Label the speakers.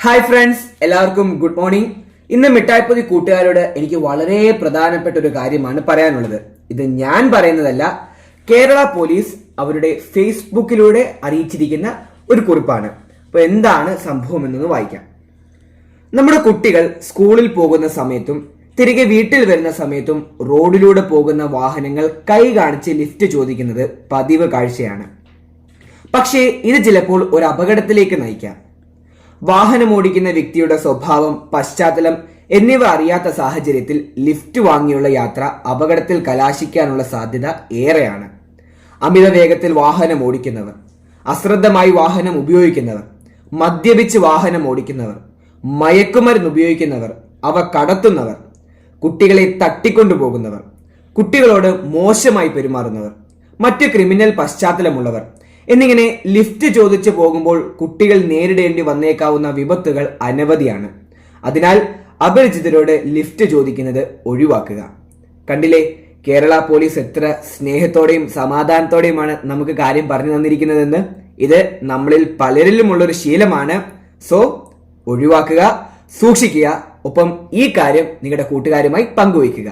Speaker 1: Hi friends, എല്ലാവർക്കും good morning. ഇന്ന് മിഠായിപ്പൊതി കൂട്ടുകാരോട് എനിക്ക് വളരെ പ്രധാനപ്പെട്ട ഒരു കാര്യമാണ് പറയാനുള്ളത്. ഇത് ഞാൻ പറയുന്നതല്ല, കേരള പോലീസ് അവരുടെ ഫേസ്ബുക്കിലൂടെ അറിയിച്ചിരിക്കുന്ന ഒരു കുറിപ്പാണ്. അപ്പൊ എന്താണ് സംഭവം എന്നൊന്ന് വായിക്കാം. നമ്മുടെ കുട്ടികൾ സ്കൂളിൽ പോകുന്ന സമയത്തും തിരികെ വീട്ടിൽ വരുന്ന സമയത്തും റോഡിലൂടെ പോകുന്ന വാഹനങ്ങൾ കൈ കാണിച്ച് ലിഫ്റ്റ് ചോദിക്കുന്നത് പതിവ് കാഴ്ചയാണ്. പക്ഷേ ഇത് ചിലപ്പോൾ ഒരു അപകടത്തിലേക്ക് നയിക്കാം. വാഹനം ഓടിക്കുന്ന വ്യക്തിയുടെ സ്വഭാവം, പശ്ചാത്തലം എന്നിവ അറിയാത്ത സാഹചര്യത്തിൽ ലിഫ്റ്റ് വാങ്ങിയുള്ള യാത്ര അപകടത്തിൽ കലാശിക്കാനുള്ള സാധ്യത ഏറെയാണ്. അമിത വേഗത്തിൽ വാഹനം ഓടിക്കുന്നവർ, അശ്രദ്ധമായി വാഹനം ഉപയോഗിക്കുന്നവർ, മദ്യപിച്ച് വാഹനം ഓടിക്കുന്നവർ, മയക്കുമരുന്ന് ഉപയോഗിക്കുന്നവർ, അവ കടത്തുന്നവർ, കുട്ടികളെ തട്ടിക്കൊണ്ടുപോകുന്നവർ, കുട്ടികളോട് മോശമായി പെരുമാറുന്നവർ, മറ്റു ക്രിമിനൽ പശ്ചാത്തലമുള്ളവർ എന്നിങ്ങനെ ലിഫ്റ്റ് ചോദിച്ചു പോകുമ്പോൾ കുട്ടികൾ നേരിടേണ്ടി വന്നേക്കാവുന്ന വിപത്തുകൾ അനവധിയാണ്. അതിനാൽ അപരിചിതരോട് ലിഫ്റ്റ് ചോദിക്കുന്നത് ഒഴിവാക്കുക. കണ്ടില്ലേ, കേരള പോലീസ് എത്ര സ്നേഹത്തോടെയും സമാധാനത്തോടെയുമാണ് നമുക്ക് കാര്യം പറഞ്ഞു തന്നിരിക്കുന്നതെന്ന്. ഇത് നമ്മളിൽ പലരിലുമുള്ളൊരു ശീലമാണ്. സോ ഒഴിവാക്കുക, സൂക്ഷിക്കുക. ഒപ്പം ഈ കാര്യം നിങ്ങളുടെ കൂട്ടുകാരുമായി പങ്കുവയ്ക്കുക.